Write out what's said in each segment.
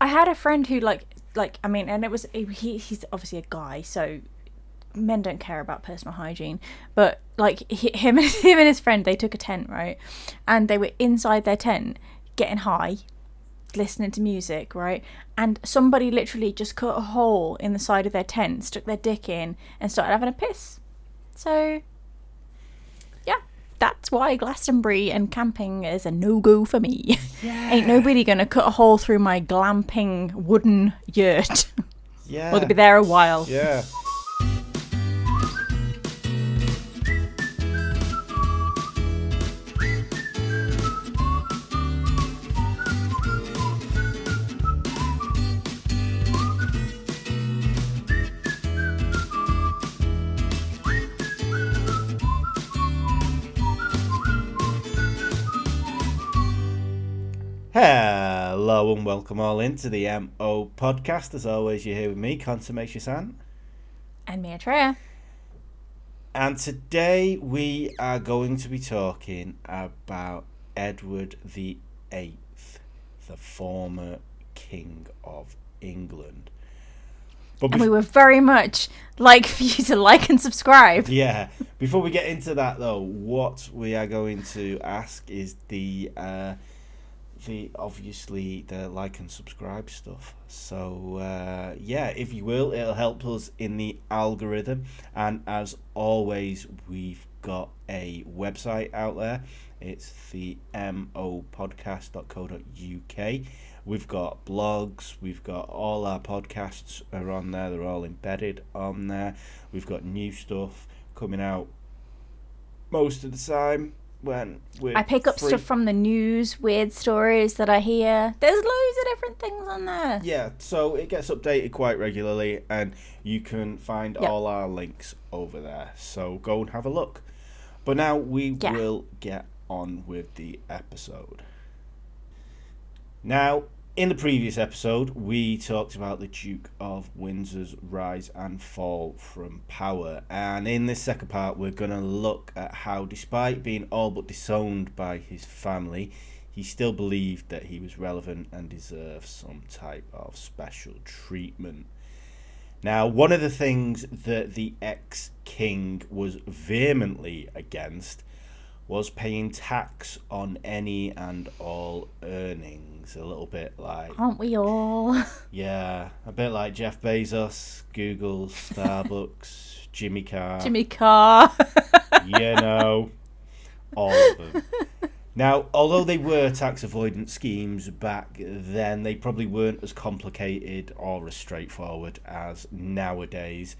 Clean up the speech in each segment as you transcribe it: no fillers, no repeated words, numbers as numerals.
I had a friend who I mean, and he's obviously a guy, so men don't care about personal hygiene, but like him him and his friend, they took a tent, right, and they were inside their tent getting high, listening to music, right, and somebody literally just cut a hole in the side of their tent, stuck their dick in, and started having a piss. So yeah, that's why Glastonbury and camping is a no-go for me. Yeah. Ain't nobody gonna cut a hole through my glamping wooden yurt. Yeah. Or they'll be there a while. Yeah. Hello and welcome all into the MO podcast. As always, you're here with me, Consummation. And me, Atreya. And today we are going to be talking about Edward the Eighth, the former King of England. And we would very much like for you to like and subscribe. Yeah. Before we get into that, though, what we are going to ask is the obviously the like and subscribe stuff. So yeah, if you will, it'll help us in the algorithm. And as always, we've got a website out there. It's the mopodcast.co.uk. We've got blogs, we've got all our podcasts are on there, they're all embedded on there. We've got new stuff coming out most of the time. I pick up stuff from the news, weird stories that I hear. There's loads of different things on there. Yeah, so it gets updated quite regularly, and you can find all our links over there. So go and have a look. But now we will get on with the episode. Now, in the previous episode, we talked about the Duke of Windsor's rise and fall from power. And in this second part, we're going to look at how, despite being all but disowned by his family, he still believed that he was relevant and deserved some type of special treatment. Now, one of the things that the ex-king was vehemently against was paying tax on any and all earnings. A little bit like... Aren't we all? Yeah, a bit like Jeff Bezos, Google, Starbucks, Jimmy Carr. You know, all of them. Now, although they were tax avoidance schemes back then, they probably weren't as complicated or as straightforward as nowadays.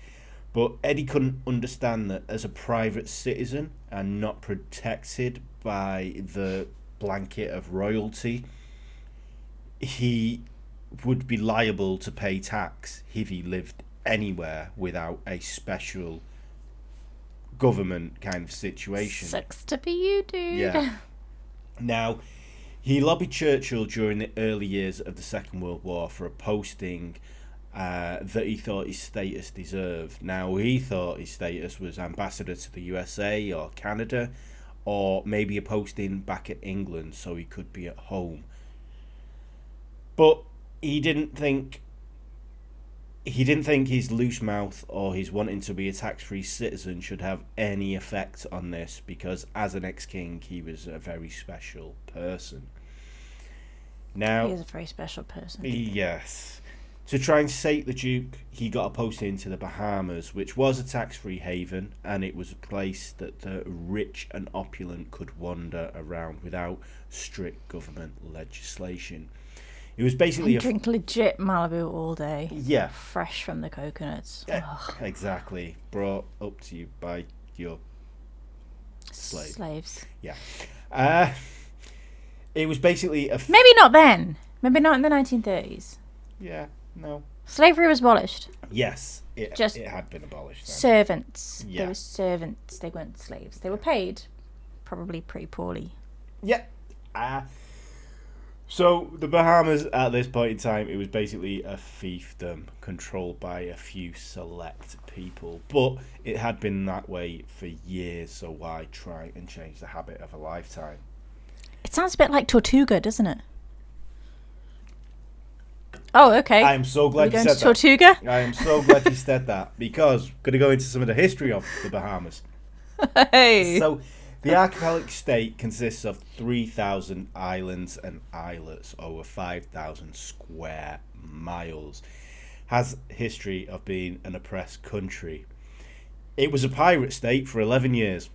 But Eddie couldn't understand that as a private citizen and not protected by the blanket of royalty, he would be liable to pay tax if he lived anywhere without a special government kind of situation. Sucks to be you, dude. Yeah. Now, he lobbied Churchill during the early years of the Second World War for a posting that he thought his status deserved. Now, he thought his status was ambassador to the USA or Canada, or maybe a posting back at England so he could be at home. But he didn't think his loose mouth or his wanting to be a tax-free citizen should have any effect on this, because as an ex-king, he was a very special person. Now, he is a very special person. Yes. To try and sate the Duke, he got a posting to the Bahamas, which was a tax-free haven, and it was a place that the rich and opulent could wander around without strict government legislation. It was basically drink legit Malibu all day. Yeah. Fresh from the coconuts. Yeah, exactly. Brought up to you by your slaves. Yeah. It was basically maybe not then. Maybe not in the 1930s. Yeah. No. Slavery was abolished. Yes, it had been abolished then. Servants. Yeah. They were servants. They weren't slaves. They were paid, probably pretty poorly. Yeah. So the Bahamas at this point in time, it was basically a fiefdom controlled by a few select people. But it had been that way for years, so why try and change the habit of a lifetime? It sounds a bit like Tortuga, doesn't it? Oh, okay. I am so glad you said that. Tortuga? I am so glad you said that, because I'm going to go into some of the history of the Bahamas. Hey. So, the archipelagic state consists of 3,000 islands and islets, over 5,000 square miles. Has history of being an oppressed country. It was a pirate state for 11 years.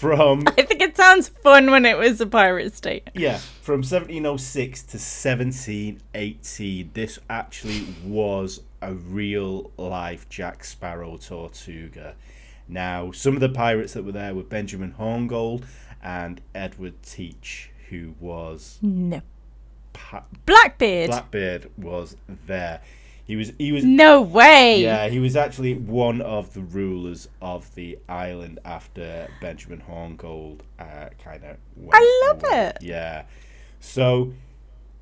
I think it sounds fun when it was a pirate state. Yeah, from 1706 to 1718. This actually was a real life Jack Sparrow Tortuga. Now, some of the pirates that were there were Benjamin Horngold and Edward Teach, who was... No. Blackbeard. Blackbeard was there. He was. No way. Yeah, he was actually one of the rulers of the island after Benjamin Horngold kind of went I love away. it. Yeah. So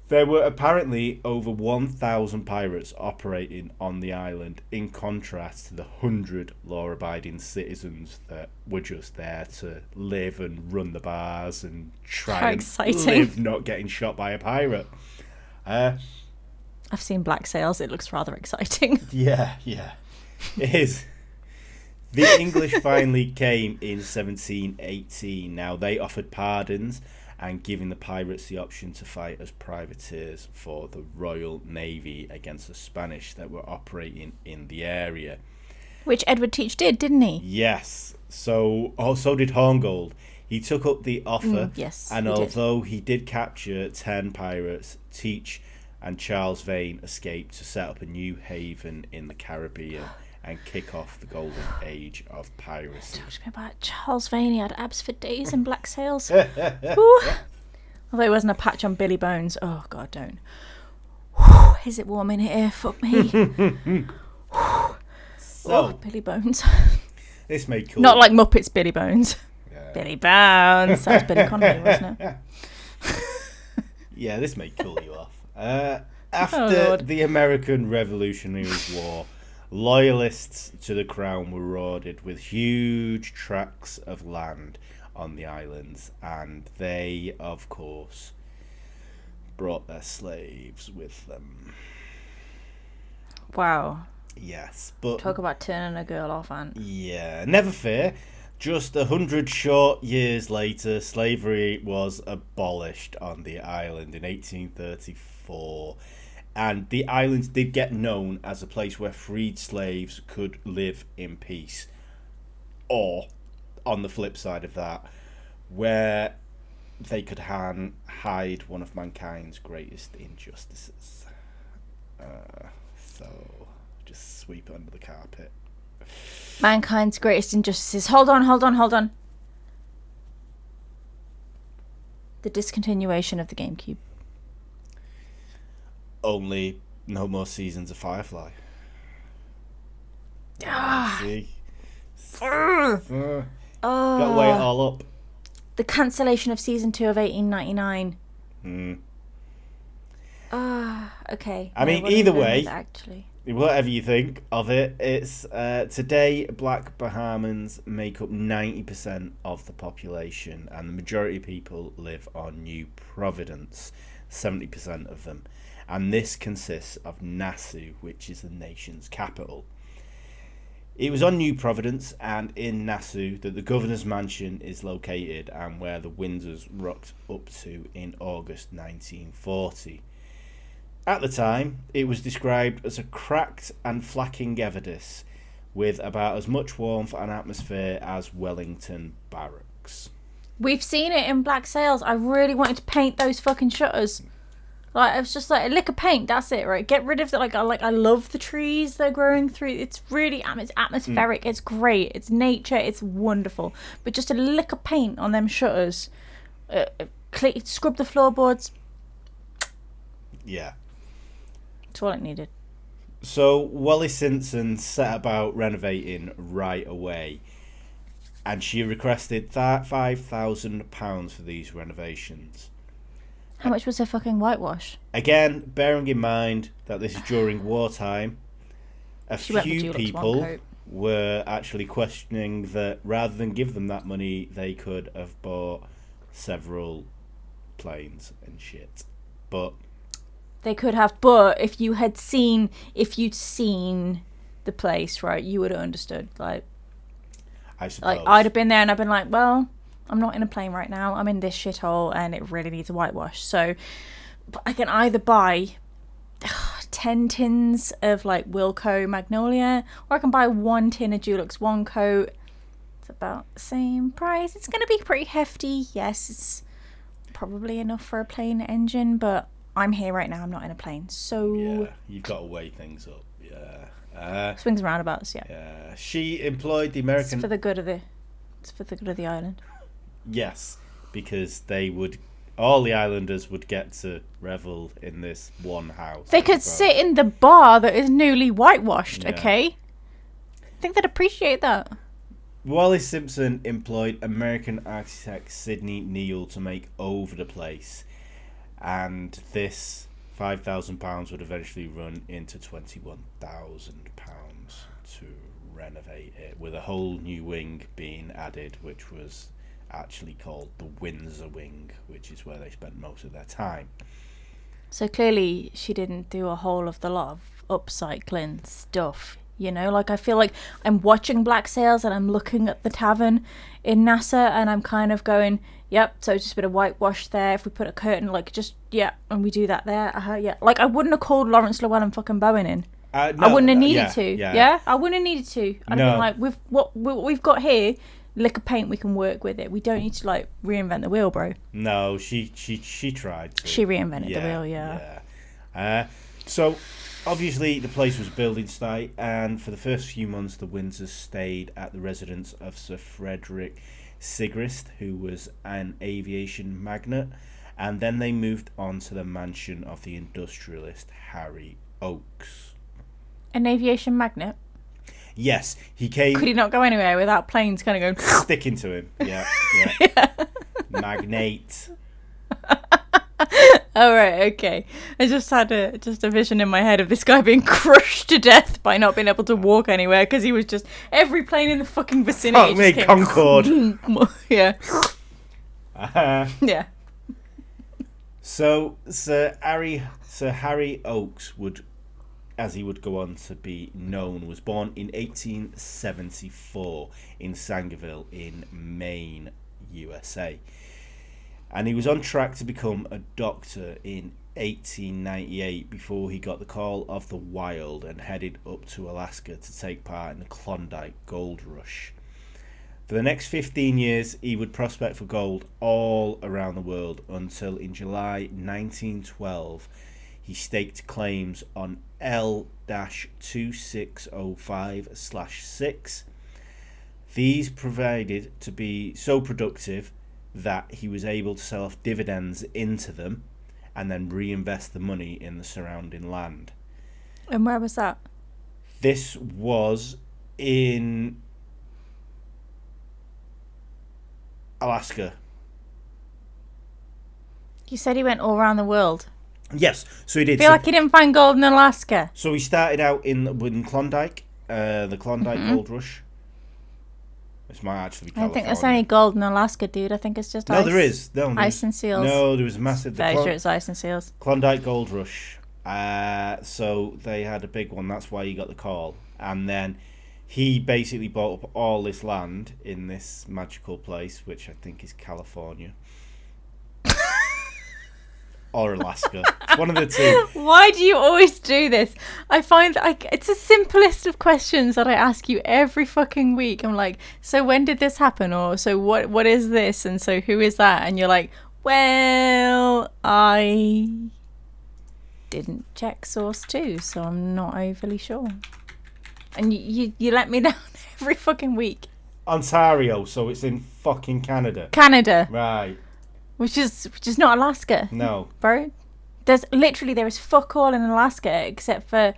there were apparently over 1,000 pirates operating on the island, in contrast to the 100 law-abiding citizens that were just there to live and run the bars and try and live not getting shot by a pirate. I've seen Black Sails. It looks rather exciting. Yeah, it is. The English finally came in 1718. Now, they offered pardons and giving the pirates the option to fight as privateers for the Royal Navy against the Spanish that were operating in the area. Which Edward Teach did, didn't he? Yes. So did Horngold. He took up the offer, yes, and although he did capture 10 pirates, Teach and Charles Vane escaped to set up a new haven in the Caribbean and kick off the golden age of piracy. Talk to me about Charles Vane. He had abs for days in Black Sails. Although it wasn't a patch on Billy Bones. Oh, God, don't. Is it warm in here? Fuck me. Billy Bones. This made cool. Not like Muppets Billy Bones. Yeah. Billy Bones. That was Billy Connolly, wasn't it? Yeah, this may cool you off. After the American Revolutionary War, loyalists to the crown were rewarded with huge tracts of land on the islands, and they, of course, brought their slaves with them. Wow. Yes, but... Talk about turning a girl off, Ant. Yeah, never fear. Just 100 short years later, slavery was abolished on the island in 1834. And the islands did get known as a place where freed slaves could live in peace. Or, on the flip side of that, where they could hide one of mankind's greatest injustices. So, just sweep it under the carpet. Mankind's greatest injustices. Hold on. The discontinuation of the GameCube. Only no more seasons of Firefly. See? Got to weigh it all up. The cancellation of season 2 of 1899. Okay. I mean, either way, actually, whatever you think of it, it's today Black Bahamans make up 90% of the population, and the majority of people live on New Providence, 70% of them. And this consists of Nassau, which is the nation's capital. It was on New Providence and in Nassau that the governor's mansion is located, and where the Windsors rocked up to in August 1940. At the time, it was described as a cracked and flaking edifice with about as much warmth and atmosphere as Wellington Barracks. We've seen it in Black Sails. I really wanted to paint those fucking shutters. Like, it was just like a lick of paint. That's it, right? Get rid of the I love the trees they're growing through. It's really it's atmospheric. It's great. It's nature. It's wonderful. But just a lick of paint on them shutters. Scrub the floorboards. Yeah. That's all it needed. So Wally Simpson set about renovating right away, and she requested £5,000 for these renovations. How much was her fucking whitewash? Again, bearing in mind that this is during wartime, a few people were actually questioning that rather than give them that money, they could have bought several planes and shit. But They could have, but if you'd seen the place, right, you would have understood. Like, I suppose. Like, I'd have been there and I've been like, well, I'm not in a plane right now. I'm in this shithole and it really needs a whitewash. So I can either buy 10 tins of like Wilco Magnolia, or I can buy 1 tin of Dulux One Coat. It's about the same price. It's going to be pretty hefty. Yes, it's probably enough for a plane engine, but I'm here right now. I'm not in a plane. So yeah, you've got to weigh things up. Yeah. Swings and roundabouts, yeah. Yeah. She employed the American... It's for the good of the island. Yes, because all the islanders would get to revel in this one house. They could sit in the bar that is newly whitewashed, yeah. Okay? I think they'd appreciate that. Wallace Simpson employed American architect Sidney Neal to make over the place, and this £5,000 would eventually run into £21,000 to renovate it, with a whole new wing being added, which was actually called the Windsor wing, which is where they spent most of their time. So clearly she didn't do a whole of the lot of upcycling stuff, you know? Like, I feel like I'm watching Black Sails and I'm looking at the tavern in NASA and I'm kind of going, yep, so just a bit of whitewash there. If we put a curtain, like, just, yeah, and we do that there. Yeah. Like, I wouldn't have called Lawrence Llewellyn fucking Bowen in. No, I wouldn't have needed to. Yeah? I wouldn't have needed to. I'd have been like, with what we've got here, lick of paint, we can work with it. We don't need to, like, reinvent the wheel, bro. No, she tried to. She reinvented the wheel, yeah. So, obviously, the place was a building site, and for the first few months, the Windsors stayed at the residence of Sir Frederick Sigrist, who was an aviation magnate, and then they moved on to the mansion of the industrialist Harry Oakes. An aviation magnate? Yes, he came... Could he not go anywhere without planes kind of going... Sticking to him, yeah. Magnate. Oh, right, okay. I just had a vision in my head of this guy being crushed to death by not being able to walk anywhere because he was just... Every plane in the fucking vicinity... Oh, me, Concorde. Yeah. Yeah. So, Sir Harry Oakes would... as he would go on to be known, was born in 1874 in Sangerville in Maine, USA. And he was on track to become a doctor in 1898 before he got the call of the wild and headed up to Alaska to take part in the Klondike Gold Rush. For the next 15 years, he would prospect for gold all around the world until in July 1912, he staked claims on L-2605/6. These provided to be so productive that he was able to sell off dividends into them and then reinvest the money in the surrounding land. And where was that? This was in Alaska. You said he went all around the world. Yes, so he did. I feel like he didn't find gold in Alaska. So he started out in Klondike, the Klondike Gold Rush. This might actually be California. I don't think there's any gold in Alaska, dude. I think it's just ice. No, there is. No, ice and seals. No, there was massive... Very sure it's ice and seals. Klondike Gold Rush. So they had a big one. That's why he got the call. And then he basically bought up all this land in this magical place, which I think is California. Or Alaska. It's one of the two. Why do you always do this? I find it's the simplest of questions that I ask you every fucking week. I'm like, so when did this happen? Or so what is this? And so who is that? And you're like, well, I didn't check source 2, so I'm not overly sure. And you let me down every fucking week. Ontario, so it's in fucking Canada. Canada. Right. Which is not Alaska. No. Bro. There is fuck all in Alaska except for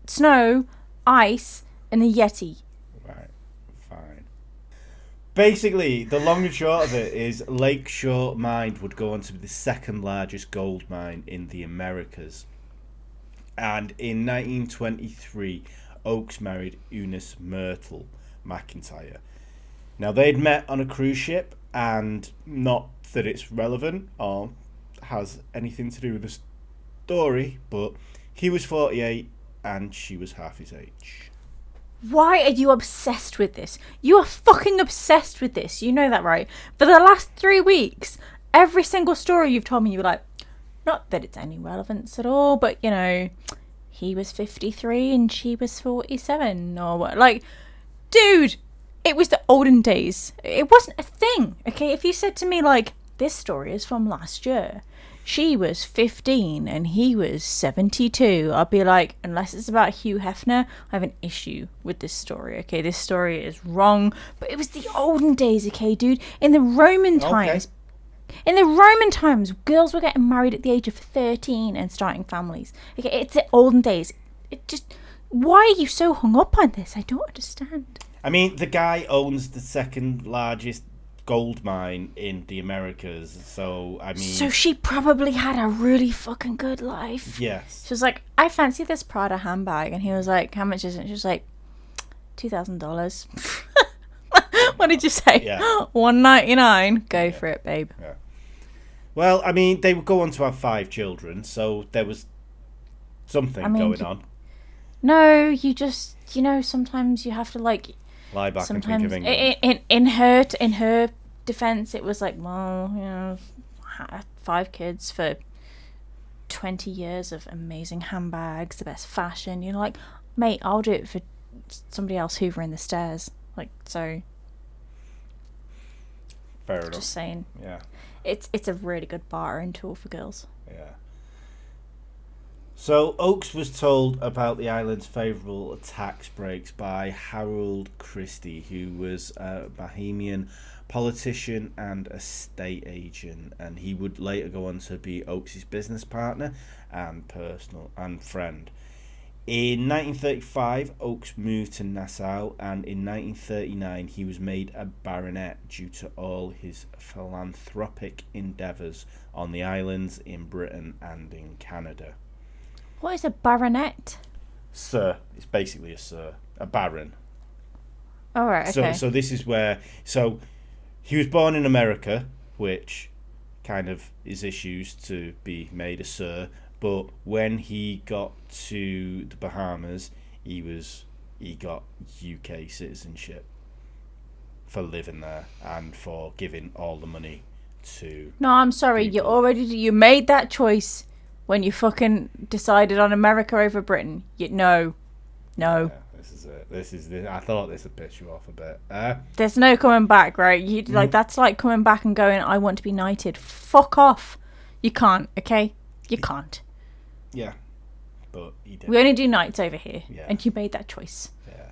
snow, ice, and the Yeti. Right. Fine. Basically, the long and short of it is Lakeshore Mine would go on to be the second largest gold mine in the Americas. And in 1923, Oakes married Eunice Myrtle McIntyre. Now, they'd met on a cruise ship, and not that it's relevant or has anything to do with the story, but he was 48 and she was half his age. Why are you obsessed with this? You are fucking obsessed with this. You know that, right? For the last 3 weeks, every single story you've told me, you were like, not that it's any relevance at all, but, you know, he was 53 and she was 47 or what. Like, dude, it was the olden days. It wasn't a thing, okay? If you said to me, like, this story is from last year, she was 15 and he was 72, I'd be like, unless it's about Hugh Hefner, I have an issue with this story, okay? This story is wrong. But it was the olden days, okay, dude? In the Roman times, girls were getting married at the age of 13 and starting families. Okay, it's the olden days. It just, why are you so hung up on this? I don't understand. I mean, the guy owns the second largest gold mine in the Americas, so I mean... So she probably had a really fucking good life. Yes. She was like, I fancy this Prada handbag. And he was like, how much is it? She was like, $2,000. What did you say? Yeah. $199. Go for it, babe. Yeah. Well, I mean, they would go on to have 5 children, so there was something going on. No, you just, you know, sometimes you have to, like... Lie back and think of England. In her defense, it was like, well, you know, 5 kids for 20 years of amazing handbags, the best fashion. You're like, mate, I'll do it for somebody else hoovering the stairs. Like, so. Fair enough. Just saying. Yeah. It's a really good bartering tool for girls. Yeah. So Oakes was told about the island's favourable tax breaks by Harold Christie, who was a Bahamian politician and estate agent, and he would later go on to be Oakes' business partner and personal and friend. In 1935, Oakes moved to Nassau, and in 1939 he was made a baronet due to all his philanthropic endeavours on the islands, in Britain and in Canada. What is a baronet? Sir. It's basically a sir. A baron. All right, okay. So this is where... So he was born in America, which kind of is issues to be made a sir. But when he got to the Bahamas, he got UK citizenship for living there and for giving all the money to... No, I'm sorry. people. You made that choice. When you fucking decided on America over Britain, no. Yeah, this is it. I thought this would piss you off a bit. There's no coming back, right? That's like coming back and going, I want to be knighted. Fuck off. You can't, okay? You can't. Yeah, but he did. We only do knights over here, Yeah. and you made that choice. Yeah.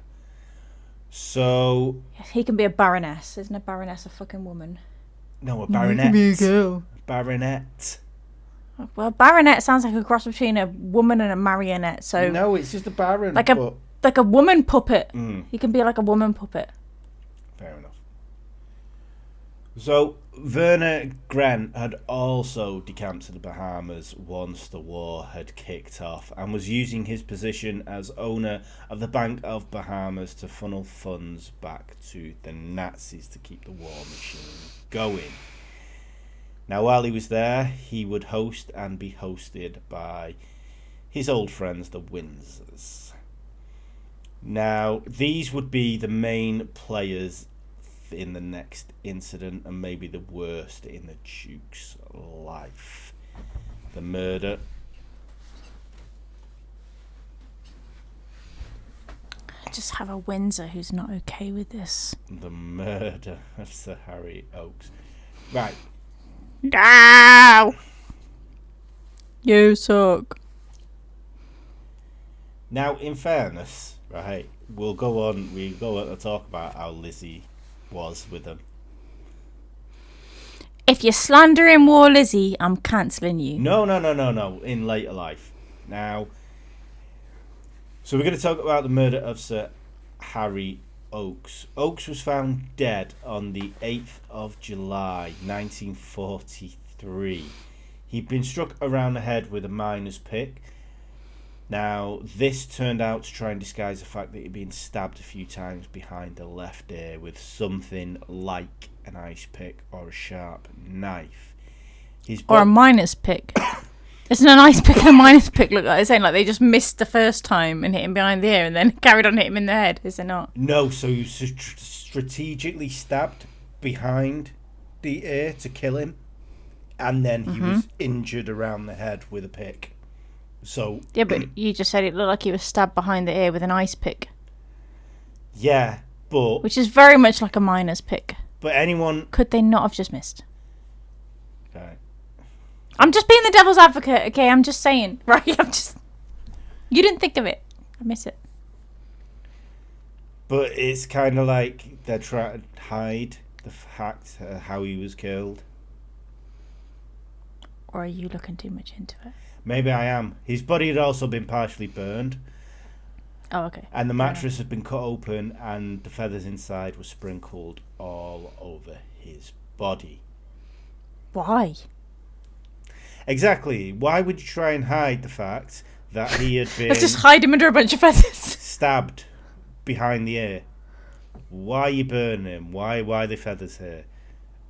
So... He can be a baroness. Isn't a baroness a fucking woman? No, a baronet. He can be a girl. Baronet. Well, baronet sounds like a cross between a woman and a marionette. So no, it's just a baron. Like a woman puppet. Mm. He can be like a woman puppet. Fair enough. So Werner Gren had also decamped to the Bahamas once the war had kicked off, and was using his position as owner of the Bank of Bahamas to funnel funds back to the Nazis to keep the war machine going. Now, while he was there, he would host and be hosted by his old friends, the Windsors. Now, these would be the main players in the next incident, and maybe the worst in the Duke's life. The murder. I just have a Windsor who's not okay with this. The murder of Sir Harry Oakes. Right. No! You suck. Now, in fairness, right, we'll go on to talk about how Lizzie was with them. If you're slandering War Lizzie, I'm cancelling you. No. In later life. Now, so we're going to talk about the murder of Sir Harry Oakes. Oakes was found dead on the 8th of July 1943. He'd been struck around the head with a miner's pick. Now, this turned out to try and disguise the fact that he'd been stabbed a few times behind the left ear with something like an ice pick or a sharp knife. Or a miner's pick. Doesn't an ice pick and a minus pick look like they're saying like they just missed the first time and hit him behind the ear and then carried on hitting him in the head? Is it not? No, so he was strategically stabbed behind the ear to kill him, and then he was injured around the head with a pick. So yeah, but you just said it looked like he was stabbed behind the ear with an ice pick. Yeah, but which is very much like a miner's pick. But anyone could they not have just missed? Okay. I'm just being the devil's advocate, okay? I'm just saying, right? You didn't think of it. I miss it. But it's kind of like they're trying to hide the fact how he was killed. Or are you looking too much into it? Maybe I am. His body had also been partially burned. Oh, okay. And the mattress had been cut open and the feathers inside were sprinkled all over his body. Why? Exactly. Why would you try and hide the fact that he had been... Let's just hide him under a bunch of feathers. ...stabbed behind the ear. Why are you burning him? Why the feathers here?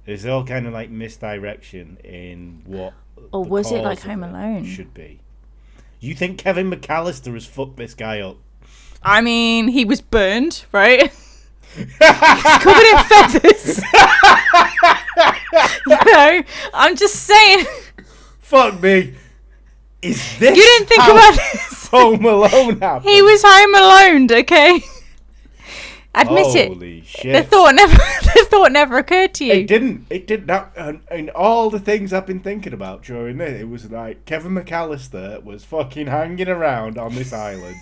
There's all kind of like misdirection in what... Or was it like Home Alone? ...should be. You think Kevin McAllister has fucked this guy up? I mean, he was burned, right? Covered in feathers. You know, I'm just saying. Fuck me. Is this you didn't think about this? Home Alone happened? He was home alone, okay? Admit Holy it. Shit. The thought never occurred to you. It didn't. It did not. And all the things I've been thinking about during this, it was like Kevin McAllister was fucking hanging around on this island.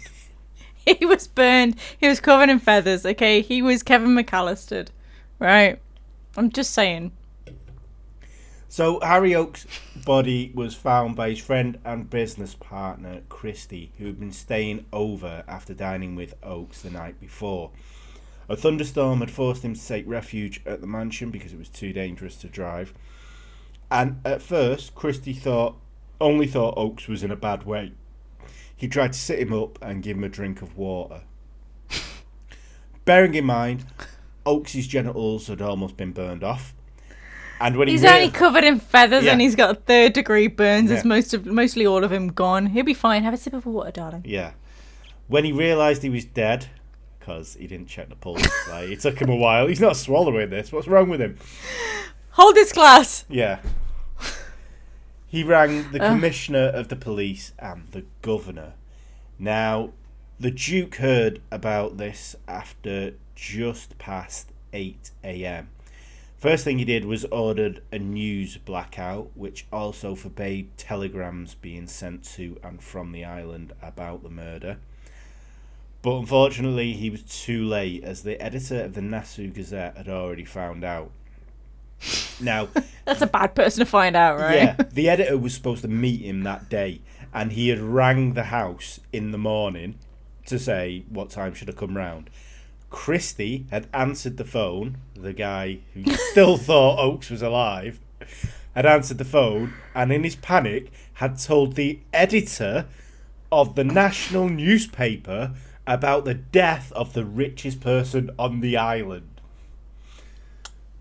He was burned. He was covered in feathers, okay? He was Kevin McAllister, right? I'm just saying. So Harry Oakes' body was found by his friend and business partner, Christy, who had been staying over after dining with Oakes the night before. A thunderstorm had forced him to take refuge at the mansion because it was too dangerous to drive. And at first, Christy only thought Oakes was in a bad way. He tried to sit him up and give him a drink of water. Bearing in mind, Oakes' genitals had almost been burned off. And when he's only covered in feathers and he's got 3rd-degree burns. Yeah. There's mostly all of him gone. He'll be fine. Have a sip of water, darling. Yeah. When he realised he was dead, because he didn't check the pulse, like, it took him a while. He's not swallowing this. What's wrong with him? Hold this glass. Yeah. He rang the commissioner of the police and the governor. Now, the Duke heard about this after just past 8 a.m. First thing he did was ordered a news blackout, which also forbade telegrams being sent to and from the island about the murder. But unfortunately, he was too late, as the editor of the Nassau Gazette had already found out. Now, that's a bad person to find out, right? Yeah, the editor was supposed to meet him that day, and he had rang the house in the morning to say what time should I come round. Christy had answered the phone. The guy who still thought Oakes was alive had answered the phone, and in his panic had told the editor of the national newspaper about the death of the richest person on the island.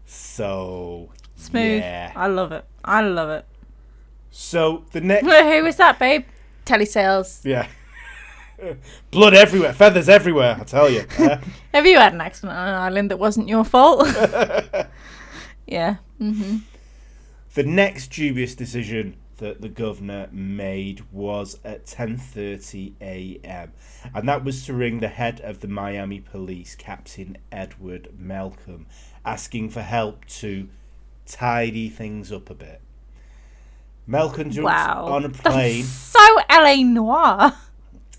So smooth. Yeah. I love it. So the next... Who was that, babe? Telesales. Yeah. Blood everywhere, feathers everywhere, I tell you. Have you had an accident on an island that wasn't your fault? Yeah. Mm-hmm. The next dubious decision that the governor made was at 10:30 a.m. and that was to ring the head of the Miami police, Captain Edward Malcolm, asking for help to tidy things up a bit. Malcolm jumped on a plane. That's so LA Noir.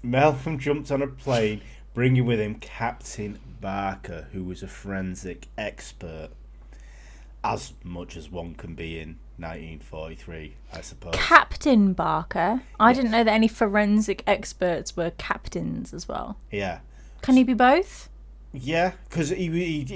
Malcolm jumped on a plane, bringing with him Captain Barker, who was a forensic expert. As much as one can be in 1943, I suppose. Captain Barker? I didn't know that any forensic experts were captains as well. Yeah. Can he be both? Yeah, because he was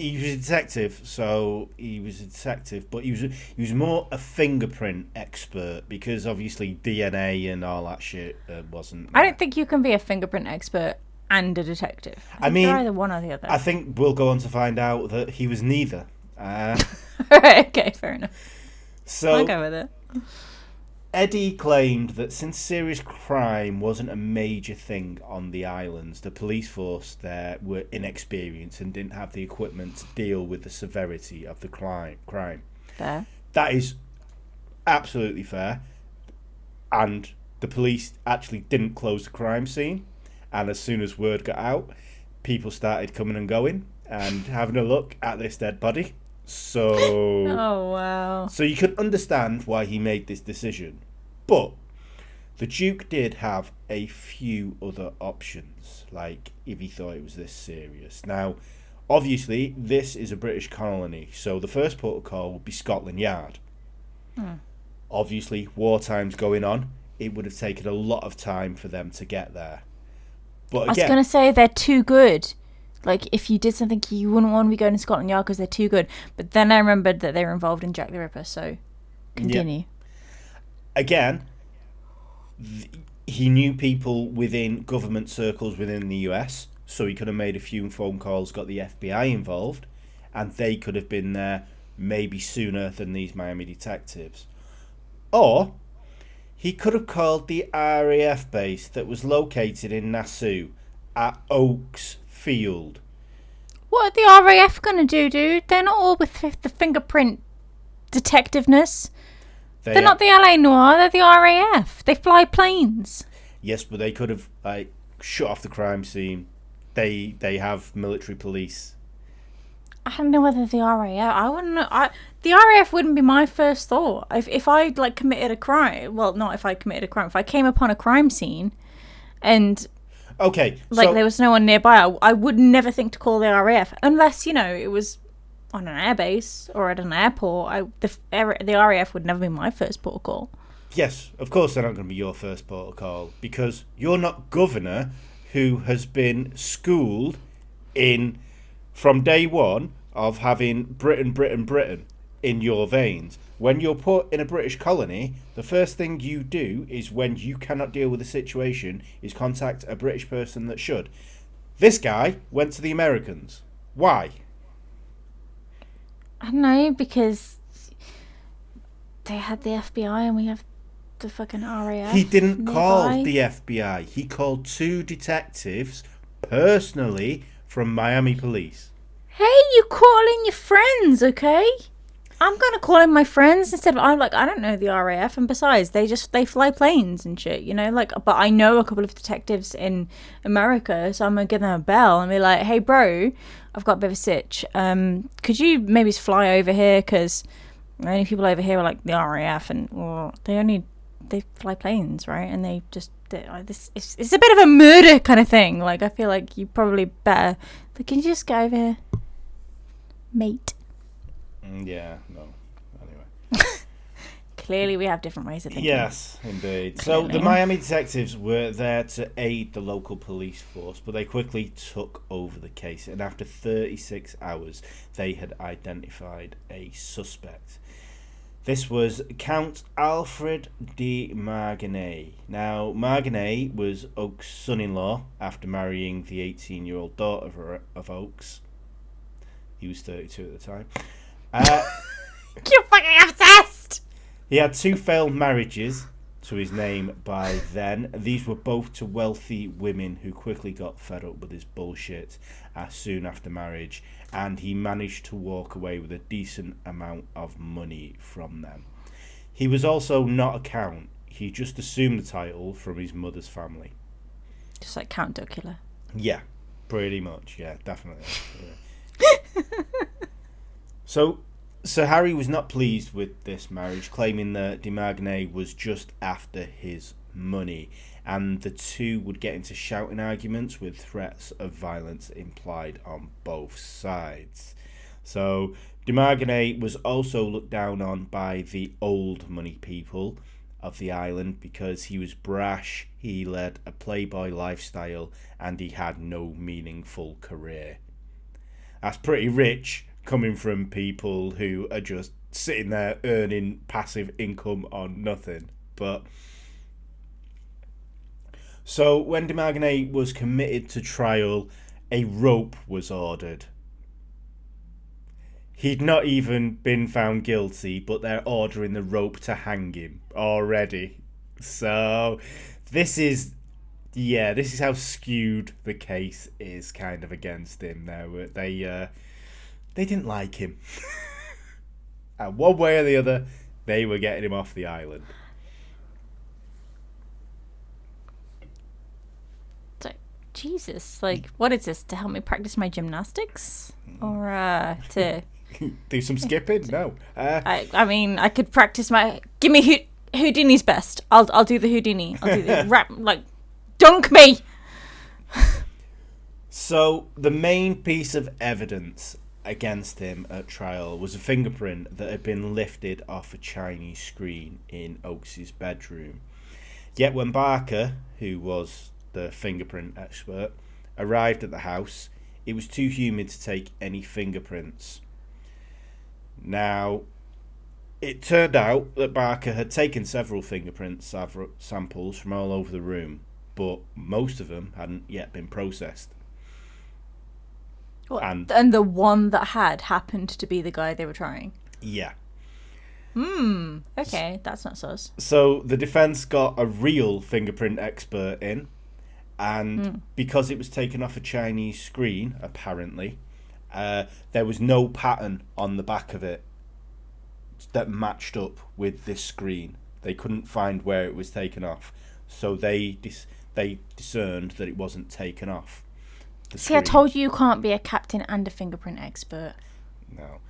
a detective, but he was more a fingerprint expert, because obviously DNA and all that shit wasn't... I don't think you can be a fingerprint expert and a detective. I mean, you're either one or the other. I think we'll go on to find out that he was neither. Okay, fair enough. So I'll go with it. Eddie claimed that since serious crime wasn't a major thing on the islands, the police force there were inexperienced and didn't have the equipment to deal with the severity of the crime. Fair. That is absolutely fair. And the police actually didn't close the crime scene. And as soon as word got out, people started coming and going and having a look at this dead body. So, oh wow! So you can understand why he made this decision, but the Duke did have a few other options, like if he thought it was this serious. Now, obviously, this is a British colony, so the first port of call would be Scotland Yard. Obviously, wartime's going on. It would have taken a lot of time for them to get there. But again, I was going to say they're too good. Like, if you did something, you wouldn't want to be going to Scotland Yard because they're too good. But then I remembered that they were involved in Jack the Ripper, so continue. Yeah. Again, he knew people within government circles within the US, so he could have made a few phone calls, got the FBI involved, and they could have been there maybe sooner than these Miami detectives. Or he could have called the RAF base that was located in Nassau at Oaks Field. What are the RAF gonna do, dude? They're not all with the fingerprint detectiveness. They're not the LA Noir, they're the RAF. They fly planes. Yes, but they could have shut off the crime scene. They have military police. I don't know whether the RAF. I wouldn't know. The RAF wouldn't be my first thought. If I committed a crime, well, not if I committed a crime. If I came upon a crime scene, and okay, there was no one nearby, I would never think to call the RAF unless it was on an airbase or at an airport. The RAF would never be my first port of call. Yes, of course they're not going to be your first port of call because you're not governor who has been schooled from day one of having Britain in your veins. When you're put in a British colony, the first thing you do is, when you cannot deal with the situation, is contact a British person that should. This guy went to the Americans. Why? I don't know, because they had the FBI and we have the fucking RAF. He didn't call the FBI. He called 2 detectives personally from Miami police. Hey, you call in your friends, okay? I'm gonna call in my friends instead of I don't know the RAF, and besides they fly planes and shit, but I know a couple of detectives in America, so I'm gonna give them a bell and be like, hey bro, I've got a bit of a sitch. Could you maybe fly over here, because the only people over here are like the RAF, and they fly planes, right? And it's a bit of a murder kind of thing. I feel like you probably better. Can you just go over here, mate? Yeah, no. Anyway. Clearly we have different ways of thinking. Yes, indeed. Clearly. So the Miami detectives were there to aid the local police force, but they quickly took over the case, and after 36 hours they had identified a suspect. This was Count Alfred de Marganay. Now, Marganay was Oak's son-in-law after marrying the 18-year-old daughter of Oak's. He was 32 at the time. You're fucking obsessed! He had 2 failed marriages to his name by then. These were both to wealthy women who quickly got fed up with his bullshit soon after marriage, and he managed to walk away with a decent amount of money from them. He was also not a count. He just assumed the title from his mother's family. Just like Count Duckula. Yeah, pretty much. Yeah, definitely. Yeah. So Harry was not pleased with this marriage, claiming that de Marganay was just after his money, and the two would get into shouting arguments with threats of violence implied on both sides. So de Marganay was also looked down on by the old money people of the island because he was brash, he led a playboy lifestyle, and he had no meaningful career. That's pretty rich, coming from people who are just sitting there earning passive income on nothing. But so when de Marganay was committed to trial, a rope was ordered. He'd not even been found guilty, but they're ordering the rope to hang him already. So this is how skewed the case is kind of against him now. They didn't like him. And one way or the other, they were getting him off the island. Jesus, like, what is this? To help me practice my gymnastics? Or to... Do some skipping? No. I mean, I could practice my... Give me Houdini's best. I'll do the Houdini. I'll do the rap, like, dunk me! So, the main piece of evidence against him at trial was a fingerprint that had been lifted off a Chinese screen in Oakes's bedroom. Yet when Barker, who was the fingerprint expert, arrived at the house, it was too humid to take any fingerprints. Now, it turned out that Barker had taken several fingerprint samples from all over the room, but most of them hadn't yet been processed. And the one that happened to be the guy they were trying? Yeah. Okay, that's not sus. So the defence got a real fingerprint expert in, and because it was taken off a Chinese screen, apparently, there was no pattern on the back of it that matched up with this screen. They couldn't find where it was taken off, so they discerned that it wasn't taken off the screen. See, I told you can't be a captain and a fingerprint expert. No.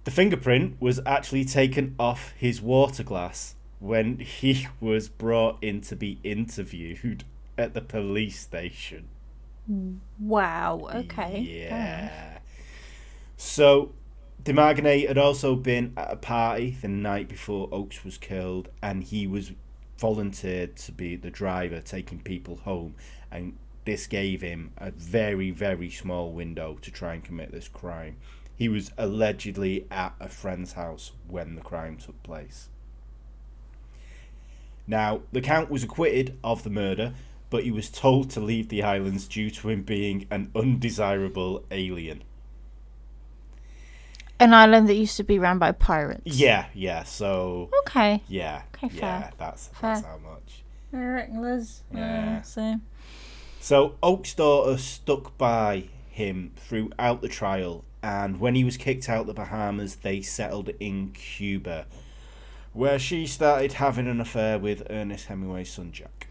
The fingerprint was actually taken off his water glass when he was brought in to be interviewed at the police station. Wow, okay. Yeah. So, DeMargane had also been at a party the night before Oakes was killed, and he was volunteered to be the driver taking people home, and this gave him a very, very small window to try and commit this crime. He was allegedly at a friend's house when the crime took place. Now, the Count was acquitted of the murder, but he was told to leave the islands due to him being an undesirable alien. An island that used to be run by pirates. Yeah, so... Okay. Yeah, okay, fair. That's fair. how much. I reckon, Liz. Yeah. So Oak's daughter stuck by him throughout the trial, and when he was kicked out the Bahamas, they settled in Cuba, where she started having an affair with Ernest Hemingway's son Jack.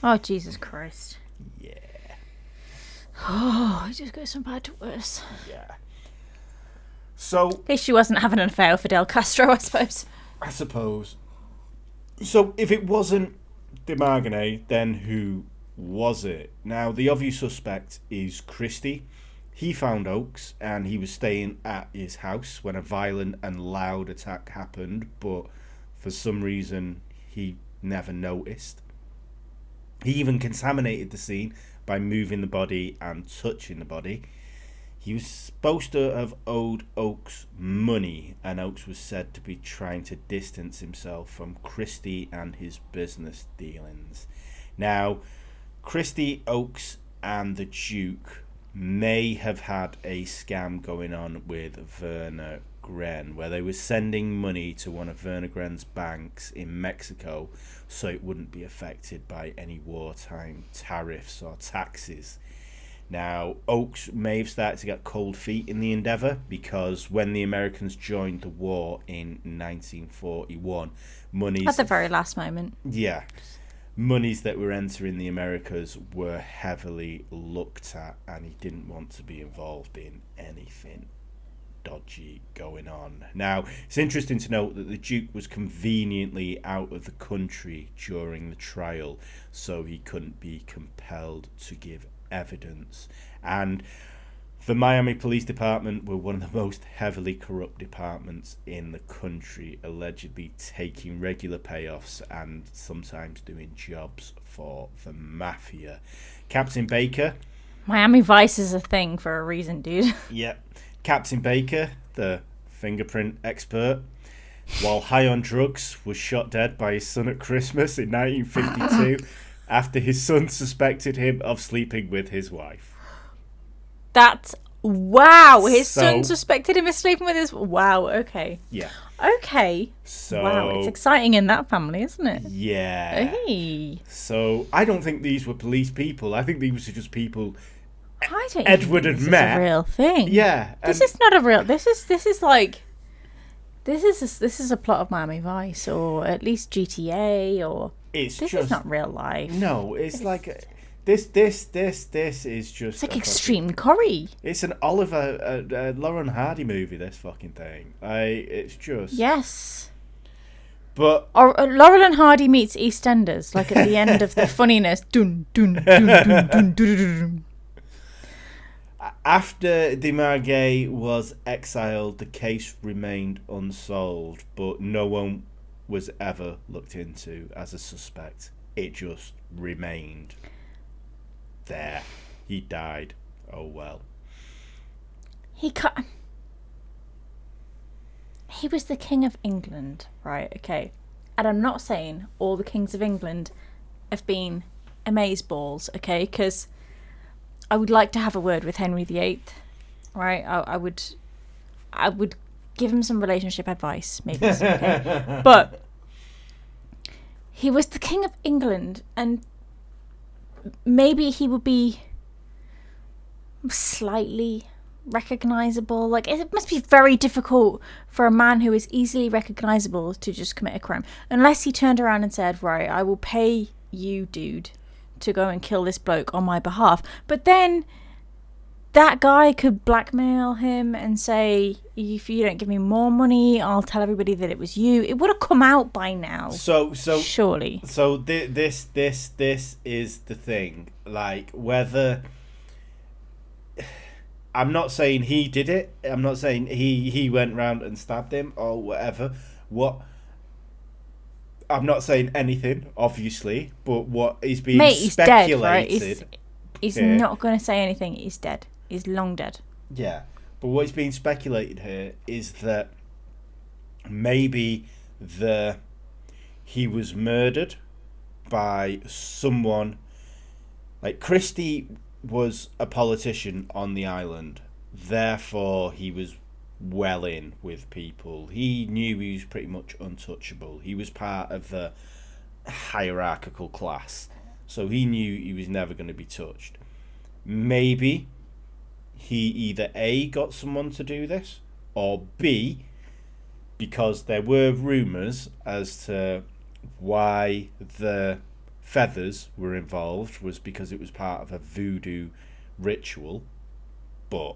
Oh, Jesus Christ. Yeah. Oh, it just goes from bad to worse. Yeah. So... At least she wasn't having an affair with Fidel Castro, I suppose. I suppose. So, if it wasn't DeMargane, then who was it? Now, the obvious suspect is Christie. He found Oakes, and he was staying at his house when a violent and loud attack happened, but for some reason, he never noticed. He even contaminated the scene by moving the body and touching the body. He was supposed to have owed Oakes money, and Oakes was said to be trying to distance himself from Christie and his business dealings. Now, Christie, Oakes, and the Duke may have had a scam going on with Werner Gren, where they were sending money to one of Werner Gren's banks in Mexico so it wouldn't be affected by any wartime tariffs or taxes. Now, Oakes may have started to get cold feet in the endeavour because when the Americans joined the war in 1941, monies... At the very last moment. Yeah. Monies that were entering the Americas were heavily looked at, and he didn't want to be involved in anything dodgy going on. Now, it's interesting to note that the Duke was conveniently out of the country during the trial, so he couldn't be compelled to give evidence. And the Miami Police Department were one of the most heavily corrupt departments in the country, allegedly taking regular payoffs and sometimes doing jobs for the mafia. Captain Baker... Miami Vice is a thing for a reason, dude. Yep. Captain Baker, the fingerprint expert, while high on drugs, was shot dead by his son at Christmas in 1952 after his son suspected him of sleeping with his wife. That's Wow, his son suspected him of sleeping with his... Wow, okay. Yeah. Okay. So... Wow, it's exciting in that family, isn't it? Yeah. Hey. So, I don't think these were police people. I think these were just people I don't Edward think had this met. is a real thing. Yeah. This is not a real... This is like... This is a plot of Miami Vice, or at least GTA, or... This is not real life. No, it's like... This is just... It's like Extreme Corrie. It's an Oliver, Lauren Hardy movie, this fucking thing. It's just... Yes. But... Or Laurel and Hardy meets EastEnders, like at the end of the funniness. Dun, dun, dun, dun, dun, dun, dun, dun. After de Margay was exiled, the case remained unsolved, but no one was ever looked into as a suspect. It just remained there. He died. Oh well. He was the King of England, right? Okay. And I'm not saying all the kings of England have been amazeballs, okay? Because I would like to have a word with Henry VIII, right? I would give him some relationship advice, maybe. Okay? But he was the King of England, and maybe he would be slightly recognizable. Like, it must be very difficult for a man who is easily recognizable to just commit a crime, unless he turned around and said, right, I will pay you, dude, to go and kill this bloke on my behalf. But then that guy could blackmail him and say, if you don't give me more money, I'll tell everybody that it was you. It would have come out by now. So surely. So this is the thing. Like, whether... I'm not saying he did it. I'm not saying he went round and stabbed him or whatever. I'm not saying anything, obviously, but what is being speculated... He's dead, right? He's not going to say anything. He's dead. He's long dead. Yeah, but what's being speculated here is that maybe he was murdered by someone... Like, Christie was a politician on the island, therefore he was well in with people. He knew he was pretty much untouchable. He was part of the hierarchical class, so he knew he was never going to be touched. Maybe he either A, got someone to do this, or B, because there were rumours as to why the feathers were involved, was because it was part of a voodoo ritual. But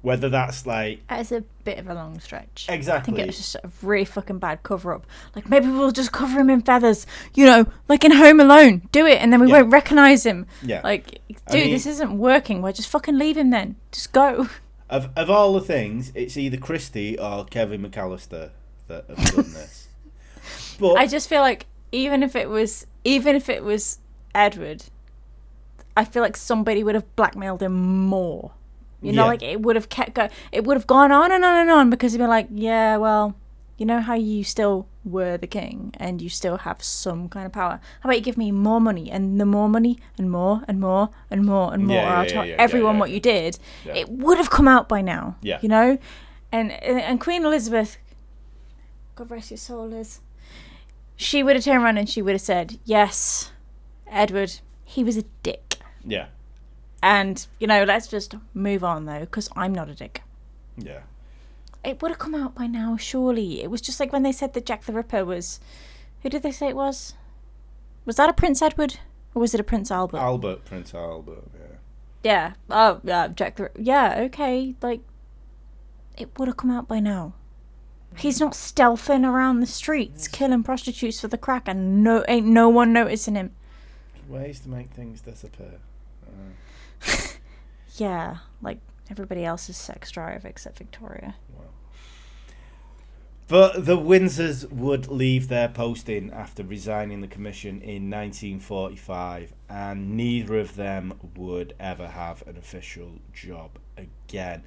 whether that's like... It's a bit of a long stretch. Exactly. I think it was just a really fucking bad cover-up. Like, maybe we'll just cover him in feathers. You know, like in Home Alone. Do it, and then we won't recognise him. Yeah. Like, dude, this isn't working. Well, just fucking leave him then. Just go. Of all the things, it's either Christie or Kevin McAllister that have done this. But I just feel like even if it was Edward, I feel like somebody would have blackmailed him more. You know, like, it would have kept going. It would have gone on and on and on, because he'd be like, yeah, well, you know how you still were the king and you still have some kind of power? How about you give me more money, and the more money and more and more and more and more, or I'll tell everyone what you did. Yeah. It would have come out by now. Yeah. You know? And Queen Elizabeth, God rest your soul, Liz, she would have turned around and she would have said, yes, Edward, he was a dick. Yeah. And, you know, let's just move on, though, because I'm not a dick. Yeah. It would have come out by now, surely. It was just like when they said that Jack the Ripper was... Who did they say it was? Was that a Prince Edward? Or was it a Prince Albert? Prince Albert, yeah. Yeah. Oh, yeah, Jack the Ripper. Yeah, okay. Like, it would have come out by now. He's not stealthing around the streets, killing prostitutes for the crack, and ain't no one noticing him. Ways to make things disappear. Yeah, like everybody else's sex drive except Victoria. Wow. But the Windsors would leave their posting after resigning the commission in 1945, and neither of them would ever have an official job again.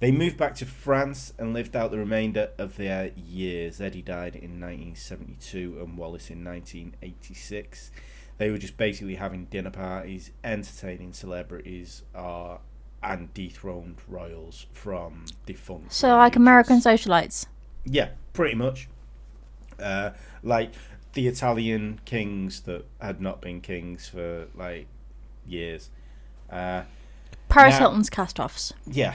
They moved back to France and lived out the remainder of their years. Eddie died in 1972 and Wallace in 1986. They were just basically having dinner parties, entertaining celebrities, or and dethroned royals from defunct. So like American socialites. Yeah, pretty much. Like the Italian kings that had not been kings for like years. Paris Hilton's cast-offs. Yeah.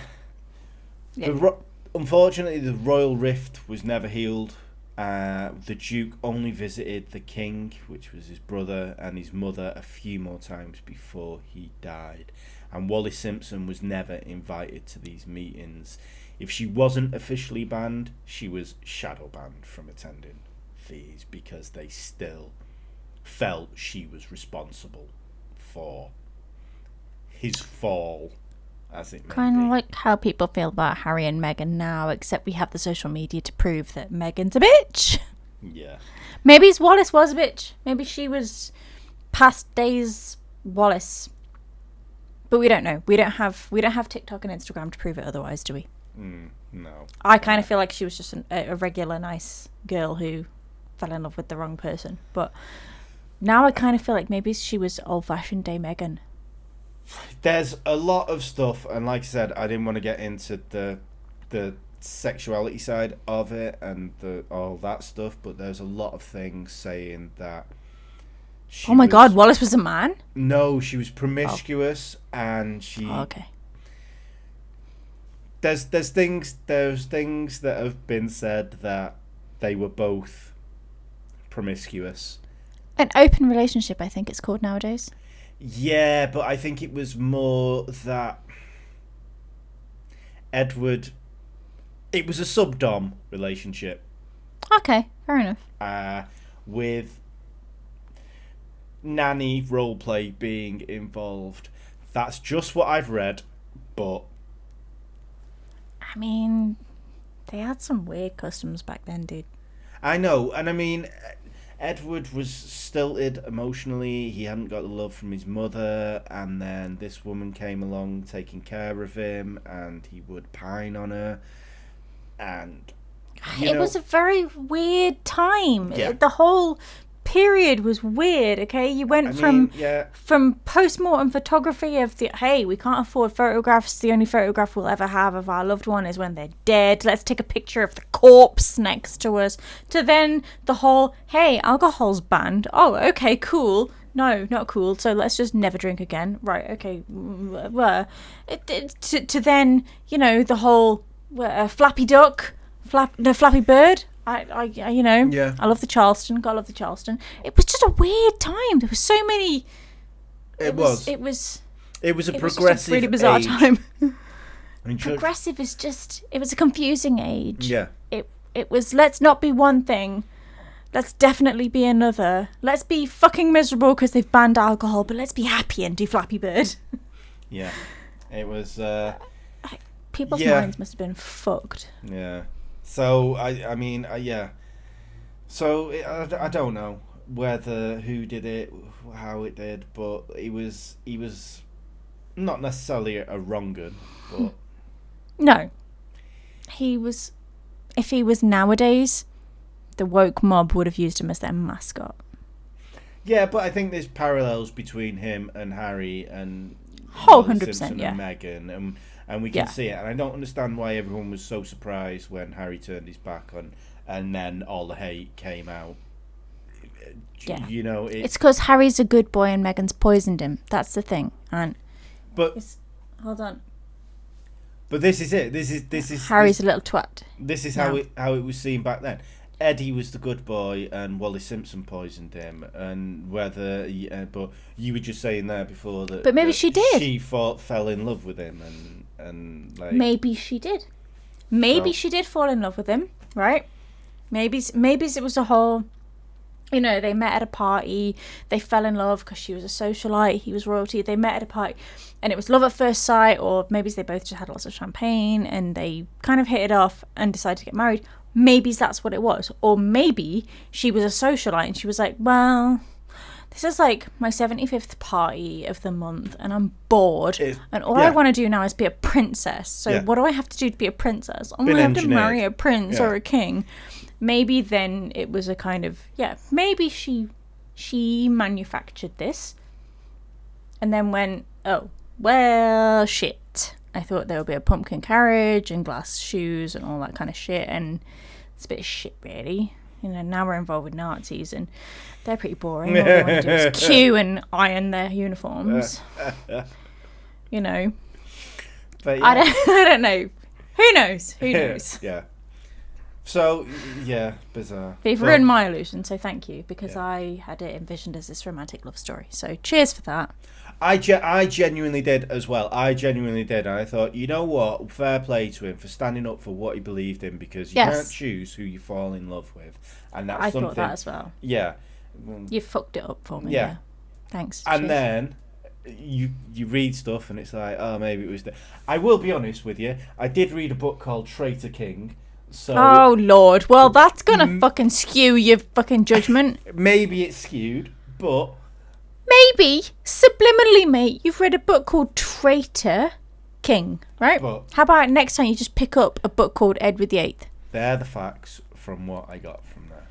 Unfortunately, the royal rift was never healed. The Duke only visited the king, which was his brother, and his mother a few more times before he died. And Wallis Simpson was never invited to these meetings. If she wasn't officially banned, she was shadow banned from attending these because they still felt she was responsible for his fall, as it may kind be. of like how people feel about Harry and Meghan now, except we have the social media to prove that Meghan's a bitch. Yeah. Maybe Wallis was a bitch. Maybe she was past days Wallis. But we don't know. We don't have TikTok and Instagram to prove it otherwise, do we? No. I kind of feel like she was just a regular nice girl who fell in love with the wrong person. But now I kind of feel like maybe she was old-fashioned day Meghan. There's a lot of stuff, and like I said, I didn't want to get into the sexuality side of it and all that stuff, but there's a lot of things saying that God, Wallis was a man? No, she was promiscuous, and she... Oh, okay. There's things that have been said that they were both promiscuous. An open relationship, I think it's called nowadays. Yeah, but I think it was more that Edward... It was a sub-dom relationship. Okay, fair enough. With nanny roleplay being involved. That's just what I've read, but... I mean, they had some weird customs back then, dude. I know, and I mean... Edward was stilted emotionally. He hadn't got the love from his mother, and then this woman came along taking care of him, and he would pine on her. And it was a very weird time. Yeah. The whole period was weird. Okay, you went from post-mortem photography of we can't afford photographs. The only photograph we'll ever have of our loved one is when they're dead. Let's take a picture of the corpse next to us. To then the whole alcohol's banned. Oh, okay, cool. No, not cool. So let's just never drink again. Right? Okay. To then the whole flappy duck, flappy bird. I love the Charleston. Gotta love the Charleston. It was just a weird time. There were so many. It was a progressive, really bizarre age. time. I mean, progressive is just. It was a confusing age. Yeah. It was. Let's not be one thing. Let's definitely be another. Let's be fucking miserable because they've banned alcohol, but let's be happy and do Flappy Bird. Yeah, it was. People's minds must have been fucked. Yeah. So I mean, yeah. So I don't know who did it, how it did, but he was not necessarily a wrong-un, but no, he was. If he was nowadays, the woke mob would have used him as their mascot. Yeah, but I think there's parallels between him and Harry and 100%, yeah. and Meghan, and we can see it. And I don't understand why everyone was so surprised when Harry turned his back on, and then all the hate came out. Yeah, it's because Harry's a good boy and Meghan's poisoned him. That's the thing. Hold on. But this is it. This is Harry's a little twat. This is how it was seen back then. Eddie was the good boy, and Wallis Simpson poisoned him. And but you were just saying there before that. But maybe she did. She fell in love with him, and like. Maybe she did. Maybe she did fall in love with him, right? Maybe it was a whole. They met at a party. They fell in love because she was a socialite. He was royalty. They met at a party, and it was love at first sight. Or maybe they both just had lots of champagne and they kind of hit it off and decided to get married. Maybe that's what it was. Or maybe she was a socialite and she was like, well, this is like my 75th party of the month and I'm bored. And all I want to do now is be a princess. So what do I have to do to be a princess? I have to marry a prince or a king. Maybe then it was a kind of, maybe she manufactured this and then went, oh, well, shit. I thought there would be a pumpkin carriage and glass shoes and all that kind of shit, and it's a bit of shit, really. You know, now we're involved with Nazis, and they're pretty boring. All they want to do is queue and iron their uniforms. You know. But yeah. I don't know. Who knows? Yeah. So, yeah, bizarre. But you've ruined my illusion, so thank you, because I had it envisioned as this romantic love story. So cheers for that. I genuinely did as well. I genuinely did. And I thought, you know what? Fair play to him for standing up for what he believed in, because you can't choose who you fall in love with. And that's something. I thought that as well. Yeah. You fucked it up for me. Yeah. Thanks. And cheers. then you read stuff and it's like, oh, maybe it was I will be honest with you. I did read a book called Traitor King. So, oh Lord! Well, that's gonna fucking skew your fucking judgment. Maybe it's skewed, but maybe subliminally, mate, you've read a book called Traitor King, right? But how about next time you just pick up a book called Edward VIII? They're the facts from what I got from there.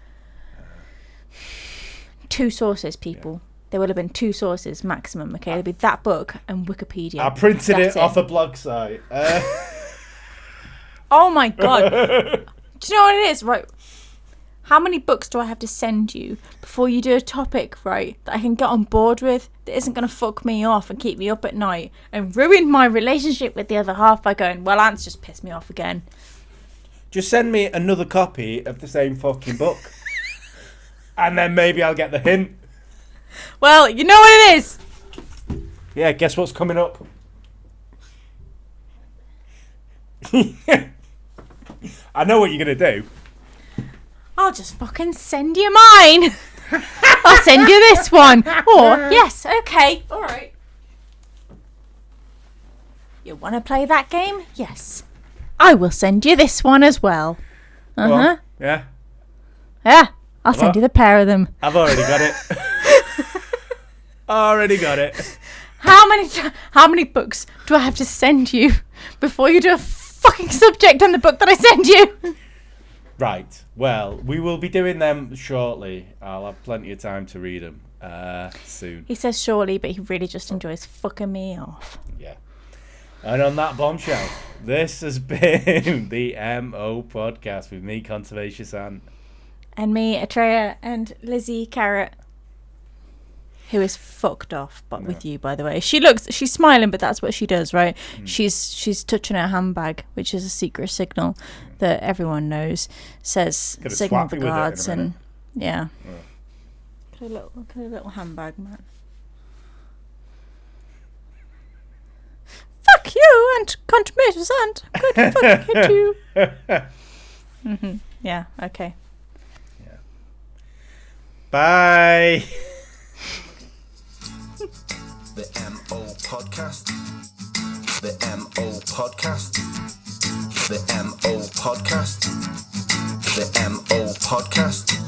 2 sources, people. There would have been 2 sources maximum. Okay, there'd be that book and Wikipedia. I printed it off a blog site. Oh my God. Do you know what it is? Right. How many books do I have to send you before you do a topic, right, that I can get on board with, that isn't going to fuck me off and keep me up at night and ruin my relationship with the other half by going, well, Ant's just pissed me off again. Just send me another copy of the same fucking book. And then maybe I'll get the hint. Well, you know what it is. Yeah, guess what's coming up? I know what you're going to do. I'll just fucking send you mine. I'll send you this one. Or, yes, okay, all right. You want to play that game? Yes. I will send you this one as well. Well, yeah. Yeah, I'll send you the pair of them. I've already got it. Already got it. How many books do I have to send you before you do a fucking subject on the book that I send you? Right. Well, we will be doing them shortly. I'll have plenty of time to read them soon. He says shortly, but he really just enjoys fucking me off. Yeah. And on that bombshell, this has been the MO podcast with me, Conservation San. And me, Atreya, and Lizzie Carrot. Who is fucked off, but with you, by the way. She's smiling, but that's what she does, right? She's touching her handbag, which is a secret signal that everyone knows. Says signal the guards, and yeah. Look at a little handbag, man. Fuck you and contributors and I'm going to fucking hit you. Mm-hmm. Yeah. Okay. Yeah. Bye. The MO podcast. The MO podcast. The MO podcast. The MO podcast.